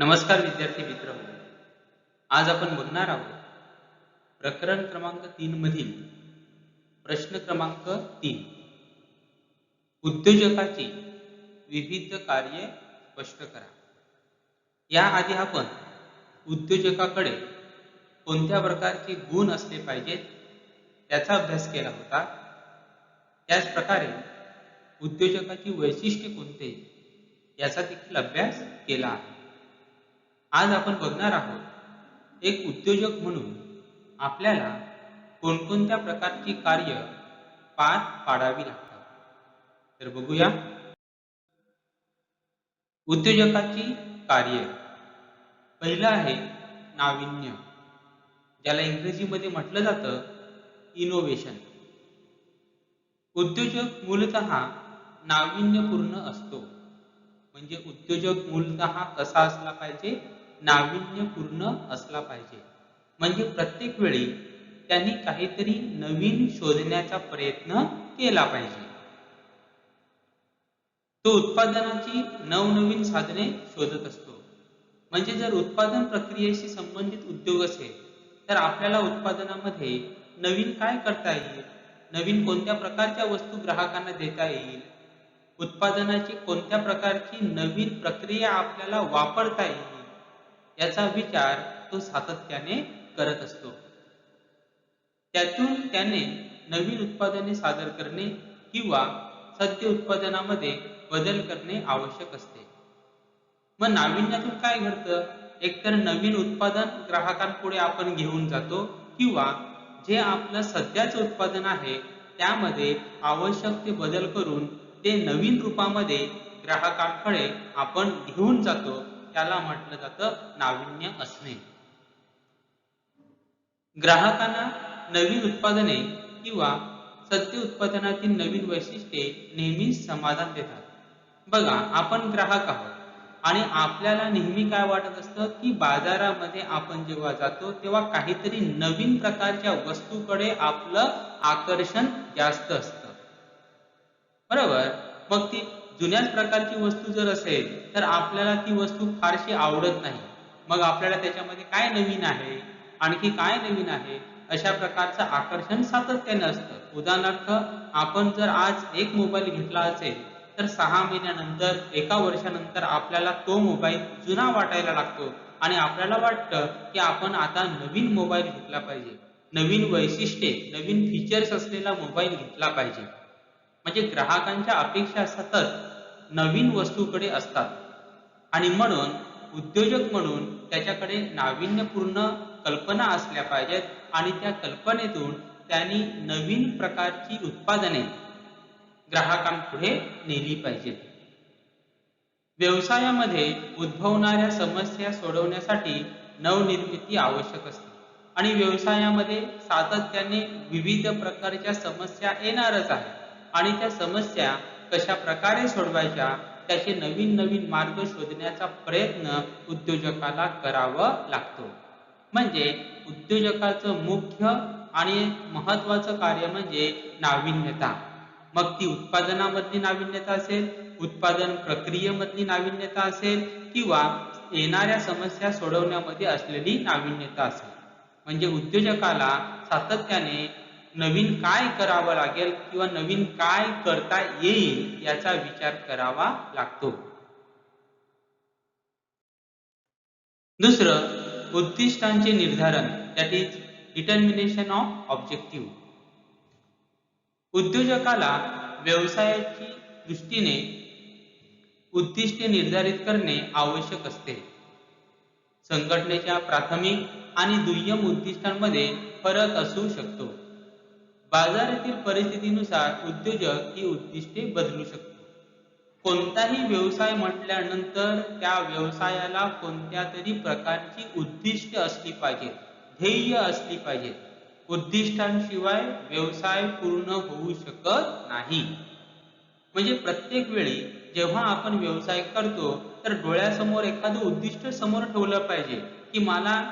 नमस्कार विद्यार्थी मित्र, आज आपण बघणार आहोत प्रकरण क्रमांक 3 मधील प्रश्न क्रमांक 3, उद्योजकाची विविध कार्ये स्पष्ट करा. याआधी आपण उद्योजकाकडे कोणत्या प्रकारचे गुण असले पाहिजेत त्याचा अभ्यास केला होता. त्याच प्रकारे उद्योजकाची वैशिष्ट्ये कोणते याचा देखील अभ्यास केला आहे. आज आपण बघणार आहोत एक उद्योजक म्हणून आपल्याला कोणकोणत्या प्रकारची कार्य पार पाडावी लागतात. तर बघूया. उद्योजकाची कार्य. पहिलं आहे नाविन्य, ज्याला इंग्रजीमध्ये म्हटलं जातं इनोव्हेशन. उद्योजक मूलतः नाविन्यपूर्ण असतो. म्हणजे उद्योजक मूलतः कसा असला पाहिजे? नाविन्यपूर्ण असला पाहिजे. म्हणजे प्रत्येक वेळी त्यांनी काहीतरी नवीन शोधण्याचा प्रयत्न केला पाहिजे. तो उत्पादनाची नवनवीन साधने शोधत असतो. म्हणजे जर उत्पादन प्रक्रियेशी संबंधित उद्योग असेल तर आपल्याला उत्पादनामध्ये नवीन काय करता येईल, नवीन कोणत्या प्रकारच्या वस्तू ग्राहकांना देता येईल, उत्पादनाची कोणत्या प्रकारची नवीन प्रक्रिया आपल्याला वापरता येईल याचा विचार तो सातत्याने करत असतो. त्यातून त्याने नवीन उत्पादने सादर करणे किंवा सद्य उत्पादनामध्ये बदल करणे आवश्यक असते. मग नाविन्यातून काय घडतं? एकतर नवीन उत्पादन ग्राहकांपुढे आपण घेऊन जातो किंवा जे आपलं सध्याचं उत्पादन आहे त्यामध्ये आवश्यक ते बदल करून ते नवीन रूपामध्ये ग्राहकांकडे आपण घेऊन जातो. त्याला म्हटलं जातं नाविन्य असणे. ग्राहकांना नवीन उत्पादने किंवा सद्य उत्पादनातील नवीन वैशिष्ट्ये नेहमीच समाधान देतात. बघा, आपण ग्राहक आहोत आणि आपल्याला नेहमी काय वाटत असतं की बाजारामध्ये आपण जेव्हा जातो तेव्हा काहीतरी नवीन प्रकारच्या वस्तूकडे आपलं आकर्षण जास्त असतं. बरोबर. मग ती जुन्याच प्रकारची वस्तू जर असेल तर आपल्याला ती वस्तू फारशी आवडत नाही. मग आपल्याला त्याच्यामध्ये काय नवीन आहे, आणखी काय नवीन आहे, अशा प्रकारचं आकर्षण सातत्याने असतं. उदाहरणार्थ, आपण जर आज एक मोबाईल घेतला असेल तर 6 महिन्यानंतर, 1 वर्षानंतर आपल्याला तो मोबाईल जुना वाटायला लागतो आणि आपल्याला वाटतं की आपण आता नवीन मोबाईल घेतला पाहिजे, नवीन वैशिष्ट्ये, नवीन फीचर्स असलेला मोबाईल घेतला पाहिजे. म्हणजे ग्राहकांच्या अपेक्षा सतत नवीन वस्तूकडे असतात आणि म्हणून उद्योजक म्हणून त्याच्याकडे नाविन्यपूर्ण कल्पना असल्या पाहिजेत आणि त्या कल्पनेतून त्यांनी नवीन प्रकारची उत्पादने ग्राहकांपुढे नेली पाहिजेत. व्यवसायामध्ये उद्भवणाऱ्या समस्या सोडवण्यासाठी नवनिर्मिती आवश्यक असते आणि व्यवसायामध्ये सातत्याने विविध प्रकारच्या समस्या येणारच आहे आणि त्या समस्या कशा प्रकारे सोडवायच्या त्याचे नवीन नवीन मार्ग शोधण्याचा प्रयत्न उद्योजकाला करावा लागतो. म्हणजे उद्योजकाचं मुख्य आणि महत्त्वाचं कार्य म्हणजे नाविन्यता. मग ती उत्पादनामधली नाविन्यता असेल, उत्पादन प्रक्रियेमधली नाविन्यता असेल किंवा येणाऱ्या समस्या सोडवण्यामध्ये असलेली नाविन्यता असेल. म्हणजे उद्योजकाला सातत्याने नवीन काय करावं लागेल किंवा नवीन काय करता येईल याचा विचार करावा लागतो. दुसरं, उद्दिष्टांचे निर्धारण, that is determination of objective. उद्योजकाला व्यवसायाची दृष्टीने उद्दिष्टे निर्धारित करणे आवश्यक असते. संघटनेच्या प्राथमिक आणि दुय्यम उद्दिष्टांमध्ये फरक असू शकतो. बाजारातील परिस्थितीनुसार उद्योजक ही उद्दिष्टे बदलू शकतो. कोणताही व्यवसाय म्हटल्यानंतर त्या व्यवसायाला कोणत्या तरी प्रकारची उद्दिष्ट असली पाहिजेत, ध्येय असली पाहिजेत. उद्दिष्टांशिवाय व्यवसाय पूर्ण होऊ शकत नाही. म्हणजे प्रत्येक वेळी जेव्हा आपण व्यवसाय करतो तर डोळ्यासमोर एखादं उद्दिष्ट समोर ठेवलं पाहिजे की मला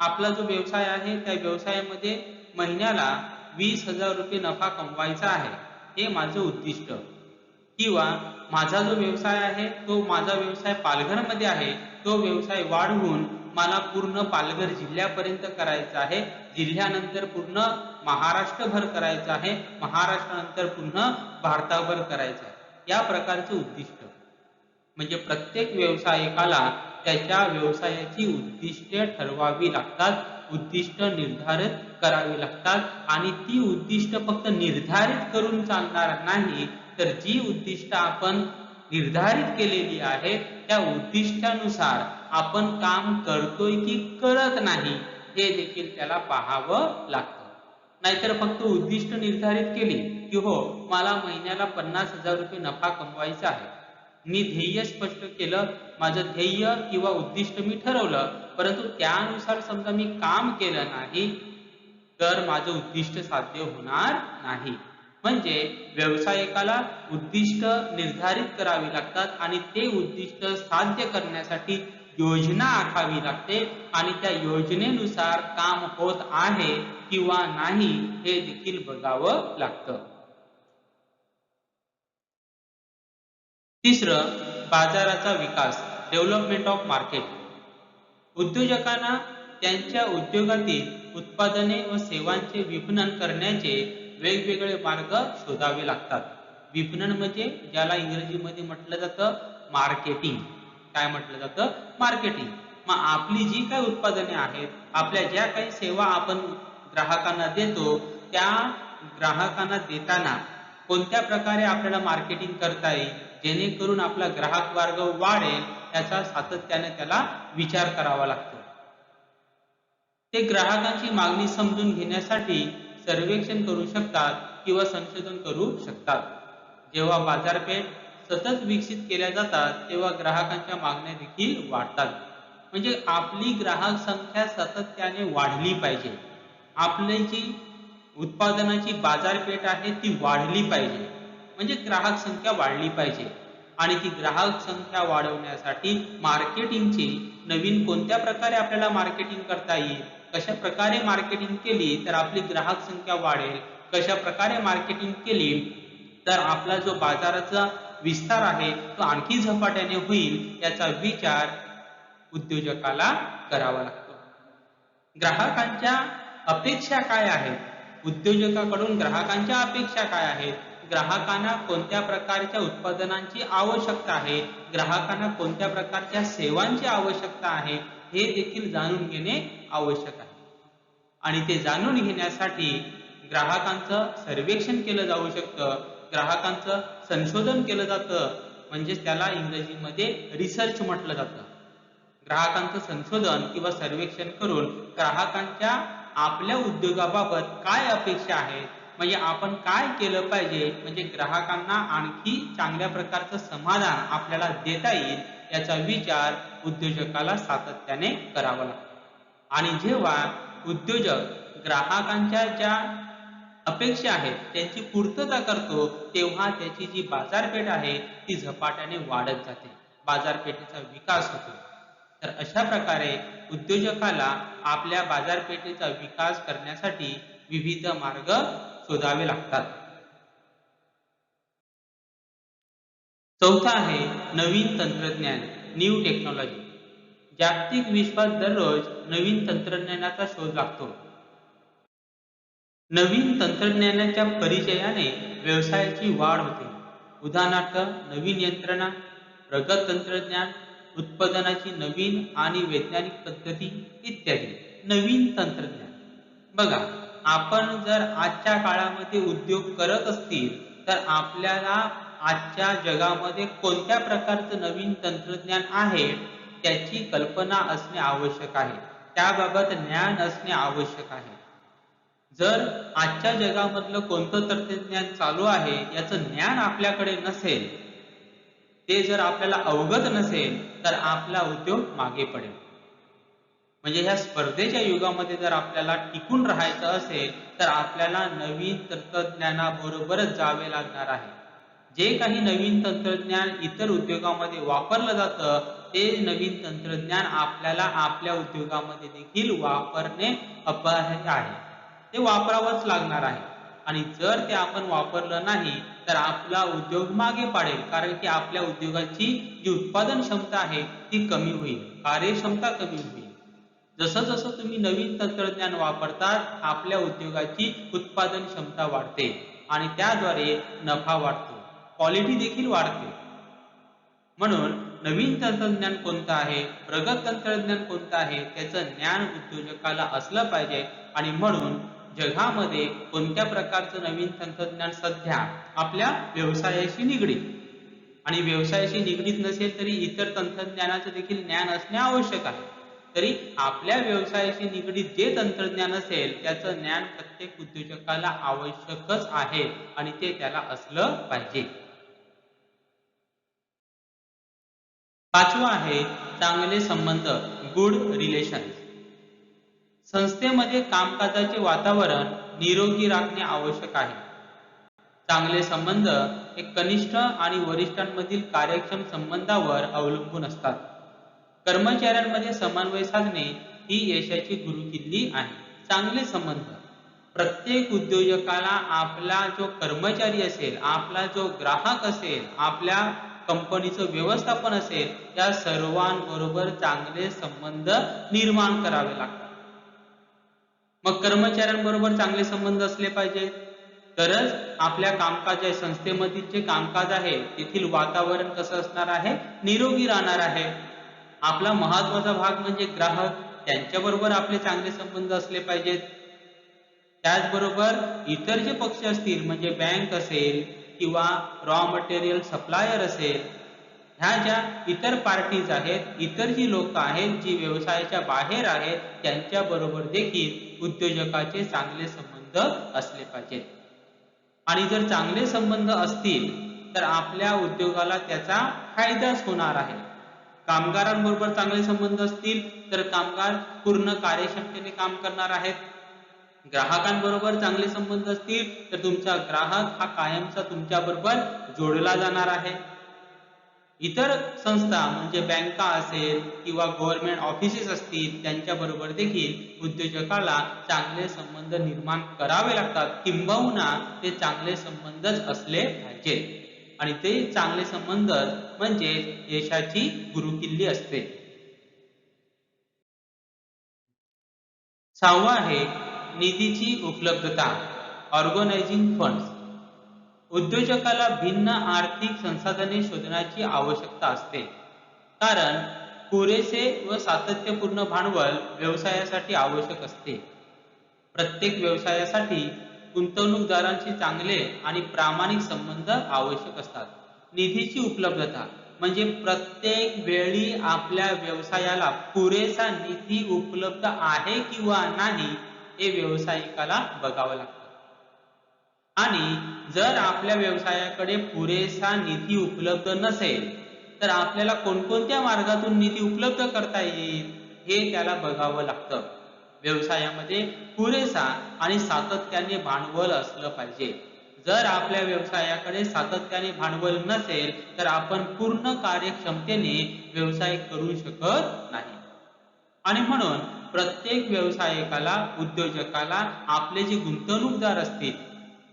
आपला जो व्यवसाय आहे त्या व्यवसायामध्ये महिन्याला 20,000 रुपये नफा कमवायचा आहे, हे माझं उद्दिष्ट. किंवा माझा जो व्यवसाय आहे तो माझा व्यवसाय पालघरमध्ये आहे तो व्यवसाय वाढवून मला पूर्ण पालघर जिल्ह्यापर्यंत करायचा आहे, जिल्ह्यानंतर पूर्ण महाराष्ट्रभर करायचं आहे, महाराष्ट्रानंतर पूर्ण भारताभर करायचं आहे, या प्रकारचं उद्दिष्ट. म्हणजे प्रत्येक व्यावसायिकाला त्याच्या व्यवसायाची उद्दिष्टे ठरवावी लागतात, उद्दिष्ट निर्धारित करावी लागतात आणि ती उद्दिष्ट फक्त निर्धारित करून चालणार नाही, तर जी उद्दिष्ट आपण निर्धारित केलेली आहे त्या उद्दिष्टानुसार आपण काम करतोय की करत नाही हे देखील त्याला पाहावं लागतं. नाहीतर फक्त उद्दिष्ट निर्धारित केली की हो मला महिन्याला 50,000 रुपये नफा कमवायचा आहे, मी ध्येय स्पष्ट केलं, माझं ध्येय किंवा उद्दिष्ट मी ठरवलं, परंतु त्यानुसार समजा मी काम केलं नाही तर माझं उद्दिष्ट साध्य होणार नाही. म्हणजे व्यावसायिकाला उद्दिष्ट निर्धारित करावी लागतात आणि ते उद्दिष्ट साध्य करण्यासाठी योजना आखावी लागते आणि त्या योजनेनुसार काम होत आहे किंवा नाही हे देखील बघावं लागतं. तिसरं, बाजाराचा विकास, डेव्हलपमेंट ऑफ मार्केट. उद्योजकांना त्यांच्या उद्योगातील उत्पादने व सेवांचे विपणन करण्याचे वेगवेगळे मार्ग शोधावे लागतात. विपणन म्हणजे ज्याला इंग्रजीमध्ये म्हटलं जातं मार्केटिंग. काय म्हटलं जातं? मार्केटिंग. मग आपली जी काही उत्पादने आहेत, आपल्या ज्या काही सेवा आपण ग्राहकांना देतो, त्या ग्राहकांना देताना कोणत्या प्रकारे आपल्याला मार्केटिंग करता येईल जेणेकरून आपला ग्राहक वर्ग वाढेल याचा सातत्याने त्याला विचार करावा लागतो. ते ग्राहकांची मागणी समजून घेण्यासाठी सर्वेक्षण करू शकतात किंवा संशोधन करू शकतात. जेव्हा बाजारपेठ सतत विकसित केल्या जातात तेव्हा ग्राहकांच्या मागण्या देखील वाढतात. म्हणजे आपली ग्राहक संख्या सातत्याने वाढली पाहिजे, आपली जी उत्पादनाची बाजारपेठ आहे ती वाढली पाहिजे, म्हणजे ग्राहक संख्या वाढली पाहिजे. आणि ती ग्राहक संख्या वाढवण्यासाठी मार्केटिंगची नवीन कोणत्या प्रकारे आपल्याला मार्केटिंग करता येईल, कशा प्रकारे मार्केटिंग केली तर आपली ग्राहक संख्या वाढेल, कशा प्रकारे मार्केटिंग केली तर आपला जो बाजाराचा विस्तार आहे तो आणखी झपाट्याने होईल याचा विचार उद्योजकाला करावा लागतो. ग्राहकांच्या अपेक्षा काय आहेत? उद्योजकाकडून ग्राहकांच्या अपेक्षा काय आहेत? ग्राहकांना कोणत्या प्रकारच्या उत्पादनांची आवश्यकता आहे, ग्राहकांना कोणत्या प्रकारच्या सेवांची आवश्यकता आहे हे देखील जाणून घेणे आवश्यक आहे. आणि ते जाणून घेण्यासाठी ग्राहकांचं सर्वेक्षण केलं जाऊ शकतं, ग्राहकांचं संशोधन केलं जातं, म्हणजे त्याला इंग्रजीमध्ये रिसर्च म्हटलं जातं. ग्राहकांचं संशोधन किंवा सर्वेक्षण करून ग्राहकांच्या आपल्या उद्योगाबाबत काय अपेक्षा आहेत, म्हणजे आपण काय केलं पाहिजे म्हणजे ग्राहकांना आणखी चांगल्या प्रकारचं समाधान आपल्याला देता येईल याचा विचार उद्योजकाला सातत्याने करावा लागतो. आणि जेव्हा उद्योजक ग्राहकांच्या ज्या अपेक्षा आहेत त्यांची पूर्तता करतो तेव्हा त्याची जी बाजारपेठ आहे ती झपाट्याने वाढत जाते, बाजारपेठेचा विकास होतो. तर अशा प्रकारे उद्योजकाला आपल्या बाजारपेठेचा विकास करण्यासाठी विविध मार्ग शोधावे लागतात. चौथा आहे नवीन तंत्रज्ञान, न्यू टेक्नॉलॉजी. जागतिक विश्वात दररोज नवीन तंत्रज्ञानाचा शोध लागतो. नवीन तंत्रज्ञानाच्या परिचयाने व्यवसायाची वाढ होते. उदाहरणार्थ नवीन यंत्रणा, प्रगत तंत्रज्ञान, उत्पादनाची नवीन आणि वैज्ञानिक पद्धती इत्यादी. नवीन तंत्रज्ञान बघा, आपण जर आजच्या काळामध्ये उद्योग करत असतील तर आपल्याला आजच्या जगामध्ये कोणत्या प्रकारचं नवीन तंत्रज्ञान आहे त्याची कल्पना असणे आवश्यक आहे, त्याबाबत ज्ञान असणे आवश्यक आहे. जर आजच्या जगामधलं कोणतं तंत्रज्ञान चालू आहे याचं ज्ञान आपल्याकडे नसेल, ते जर आपल्याला अवगत नसेल तर आपला उद्योग मागे पडेल. म्हणजे ह्या स्पर्धेच्या युगामध्ये जर आपल्याला टिकून राहायचं असेल तर आपल्याला नवीन तंत्रज्ञानाबरोबरच जावे लागणार आहे. जे काही नवीन तंत्रज्ञान इतर उद्योगामध्ये वापरलं जातं ते नवीन तंत्रज्ञान आपल्याला आपल्या उद्योगामध्ये देखील वापरणे अपरिहार्य आहे, ते वापरावंच लागणार आहे. आणि जर ते आपण वापरलं नाही तर आपला उद्योग मागे पाडेल, कारण की आपल्या उद्योगाची जी उत्पादन क्षमता आहे ती कमी होईल, कार्यक्षमता कमी होईल. जसं जसं तुम्ही नवीन तंत्रज्ञान वापरतात आपल्या उद्योगाची उत्पादन क्षमता वाढते आणि त्याद्वारे नफा वाढतो, क्वालिटी देखील वाढते. म्हणून नवीन तंत्रज्ञान कोणतं आहे, प्रगत तंत्रज्ञान कोणतं आहे, त्याचं ज्ञान उद्योजकाला असलं पाहिजे. आणि म्हणून जगामध्ये कोणत्या प्रकारचं नवीन तंत्रज्ञान सध्या आपल्या व्यवसायाशी निगडीत, आणि व्यवसायाशी निगडीत नसेल तरी इतर तंत्रज्ञानाचं देखील ज्ञान असणे आवश्यक आहे. तरी आपल्या व्यवसायाशी निगडीत जे तंत्रज्ञान असेल त्याचं ज्ञान प्रत्येक उद्योजकाला आवश्यकच आहे आणि ते त्याला असलं पाहिजे. पाचवा आहे चांगले संबंध, गुड रिलेशन्स. संस्थेमध्ये कामकाजाचे वातावरण निरोगी राखणे आवश्यक आहे. चांगले संबंध हे कनिष्ठ आणि वरिष्ठांमधील कार्यक्षम संबंधावर अवलंबून असतात. कर्मचाऱ्यांमध्ये समन्वय साधणे ही यशाची गुरुकिल्ली आहे. चांगले संबंध, प्रत्येक उद्योजकाला आपला जो कर्मचारी असेल, आपला जो ग्राहक असेल, आपल्या कंपनीचं व्यवस्थापन असेल, या सर्वांबरोबर चांगले संबंध निर्माण करावे लागतात. मग कर्मचाऱ्यांबरोबर चांगले संबंध असले पाहिजे, तरच आपल्या कामकाज संस्थेमधील जे कामकाज आहे तेथील वातावरण कसं असणार आहे, निरोगी राहणार आहे. आपला महत्वाचा भाग म्हणजे ग्राहक, त्यांच्याबरोबर आपले चांगले संबंध असले पाहिजेत. त्याचबरोबर इतर जे पक्ष असतील, म्हणजे बँक असेल किंवा रॉ मटेरियल सप्लायर असेल, ह्या ज्या इतर पार्टीज आहेत, इतर जी लोक आहेत जी व्यवसायाच्या बाहेर आहेत, त्यांच्याबरोबर देखील उद्योजकाचे चांगले संबंध असले पाहिजेत. आणि जर चांगले संबंध असतील तर आपल्या उद्योगाला त्याचा फायदाच होणार आहे. कामगारांबरोबर चांगले संबंध असतील तर कामगार पूर्ण कार्यक्षमतेने काम करणार आहेत. ग्राहकांबरोबर चांगले संबंध असतील तर तुमचा ग्राहक हा कायमचा तुमच्याबरोबर जोडला जाणार आहे. इतर संस्था म्हणजे बँका असेल किंवा गव्हर्नमेंट ऑफिसेस असतील, त्यांच्याबरोबर देखील उद्योजकाला चांगले संबंध निर्माण करावे लागतात, किंबहुना ते चांगले संबंधच असले पाहिजेत. आणि ते चांगले संबंध म्हणजे यशाची गुरुकिल्ली असते. सहावा आहे निधीची उपलब्धता, ऑर्गनायझिंग फंड्स. उद्योजकाला भिन्न आर्थिक संसाधने शोधण्याची आवश्यकता असते, कारण पुरेसे व सातत्यपूर्ण भांडवल व्यवसायासाठी आवश्यक असते. प्रत्येक व्यवसायासाठी गुंतवणूकदारांशी चांगले आणि प्रामाणिक संबंध आवश्यक असतात. निधीची उपलब्धता म्हणजे प्रत्येक वेळी आपल्या व्यवसायाला पुरेसा निधी उपलब्ध आहे किंवा नाही हे व्यावसायिकाला बघावं लागतं. आणि जर आपल्या व्यवसायाकडे पुरेसा निधी उपलब्ध नसेल तर आपल्याला कोणकोणत्या मार्गातून निधी उपलब्ध करता येईल हे त्याला बघावं लागतं. व्यवसायामध्ये पुरेसा आणि सातत्याने भांडवल असलं पाहिजे. जर आपल्या व्यवसायाकडे सातत्याने भांडवल नसेल तर आपण पूर्ण कार्यक्षमतेने व्यवसाय करू शकत नाही. आणि म्हणून प्रत्येक व्यावसायिकाला, उद्योजकाला आपले जे गुंतवणूकदार असतील,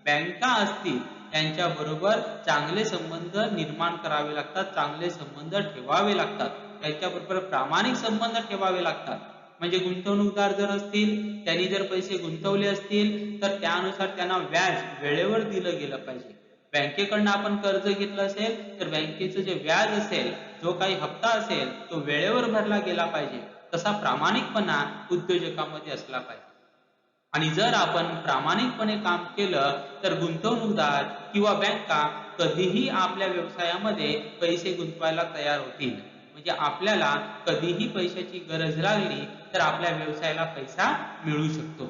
बँका असतील, त्यांच्याबरोबर चांगले संबंध निर्माण करावे लागतात, चांगले संबंध ठेवावे लागतात, त्यांच्याबरोबर प्रामाणिक संबंध ठेवावे लागतात. म्हणजे गुंतवणूकदार जर असतील, त्यांनी जर पैसे गुंतवले असतील तर त्यानुसार त्यांना व्याज वेळेवर दिलं गेलं पाहिजे. बँकेकडनं आपण कर्ज घेतलं असेल तर बँकेचं जे व्याज असेल, जो काही हप्ता असेल, तो वेळेवर भरला गेला पाहिजे. तसा प्रामाणिकपणा उद्योजकामध्ये असला पाहिजे. आणि जर आपण प्रामाणिकपणे काम केलं तर गुंतवणूकदार किंवा बँका कधीही आपल्या व्यवसायामध्ये पैसे गुंतवायला तयार होतील. म्हणजे आपल्याला कधीही पैशाची गरज लागली तर आपल्या व्यवसायाला पैसा मिळू शकतो.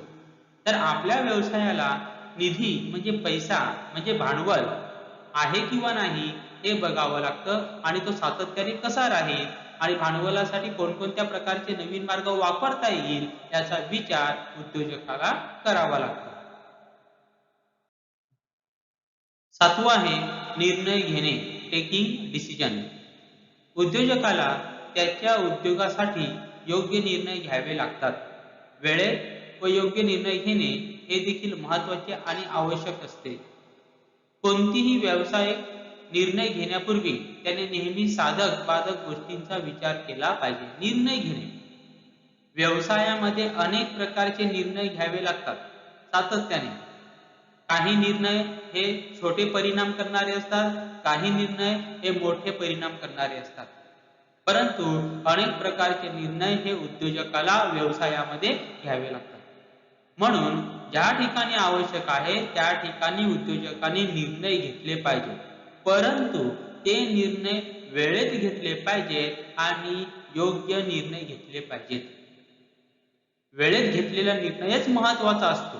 तर आपल्या व्यवसायाला निधी म्हणजे पैसा म्हणजे भांडवल आहे किंवा नाही हे बघावं लागतं. आणि तो सातत्याने कसा राहील आणि भांडवलासाठी कोणकोणत्या प्रकारचे नवीन मार्ग वापरता येईल याचा विचार उद्योजकाला करावा लागतो. सातवा आहे निर्णय घेणे, टेकिंग डिसिजन. उद्योजकाला त्याच्या उद्योगासाठी योग्य निर्णय घ्यावे लागतात. वेळेत व योग्य निर्णय घेणे हे देखील महत्त्वाचे आणि आवश्यक असते. कोणतीही व्यावसायिक निर्णय घेण्यापूर्वी त्याने नेहमी साधक बाधक गोष्टींचा विचार केला पाहिजे. निर्णय घेणे, व्यवसायामध्ये अनेक प्रकारचे निर्णय घ्यावे लागतात सातत्याने. काही निर्णय हे छोटे परिणाम करणारे असतात, काही निर्णय हे मोठे परिणाम करणारे असतात. परंतु अनेक प्रकारचे निर्णय हे उद्योजकाला व्यवसायामध्ये घ्यावे लागतात. म्हणून ज्या ठिकाणी आवश्यक आहे त्या ठिकाणी उद्योजकांनी निर्णय घेतले पाहिजे, परंतु ते निर्णय वेळेत घेतले पाहिजेत आणि योग्य निर्णय घेतले पाहिजेत. वेळेत घेतलेला निर्णयच महत्वाचा असतो,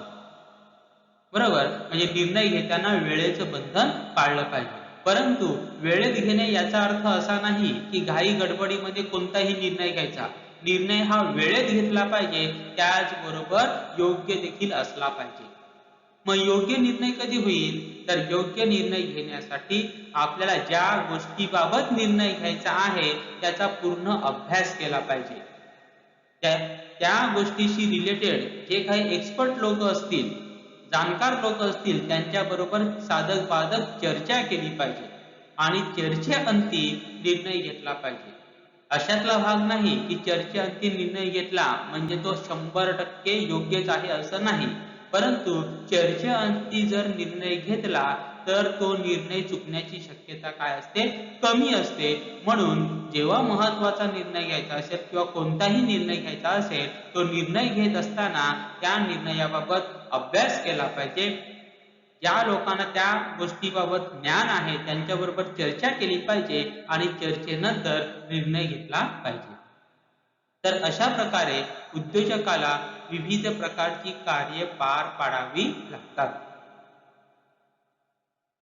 बरोबर. म्हणजे निर्णय घेताना वेळेचं बंधन पाळलं पाहिजे. परंतु वेळेत घेणे याचा अर्थ असा नाही की घाई गडबडीमध्ये कोणताही निर्णय घ्यायचा. निर्णय हा वेळेत घेतला पाहिजे, त्याचबरोबर योग्य देखील असला पाहिजे. मग योग्य निर्णय कधी होईल? तर योग्य निर्णय घेण्यासाठी आपल्याला ज्या गोष्टीबाबत निर्णय घ्यायचा आहे त्याचा पूर्ण अभ्यास केला पाहिजे. त्या गोष्टीशी रिलेटेड जे काही एक्सपर्ट लोक असतील, जाणकार लोक असतील, त्यांच्याबरोबर साधक बाधक चर्चा केली पाहिजे आणि चर्चेअंती निर्णय घेतला पाहिजे. अशातला भाग नाही की चर्चेअंती निर्णय घेतला म्हणजे तो 100% योग्यच आहे असं नाही. परंतु चर्चेअंती जर निर्णय घेतला तर तो निर्णय चुकण्याची शक्यता काय असते? कमी असते. म्हणून जेव्हा महत्वाचा निर्णय घ्यायचा असेल किंवा कोणताही निर्णय घ्यायचा असेल, तो निर्णय घेत असताना त्या निर्णयाबाबत अभ्यास केला पाहिजे. ज्या लोकांना त्या गोष्टीबाबत ज्ञान आहे त्यांच्याबरोबर चर्चा केली पाहिजे आणि चर्चेनंतर निर्णय घेतला पाहिजे. तर अशा प्रकारे उद्योजकाला विविध प्रकारची कार्ये पार पाडावी लागतात.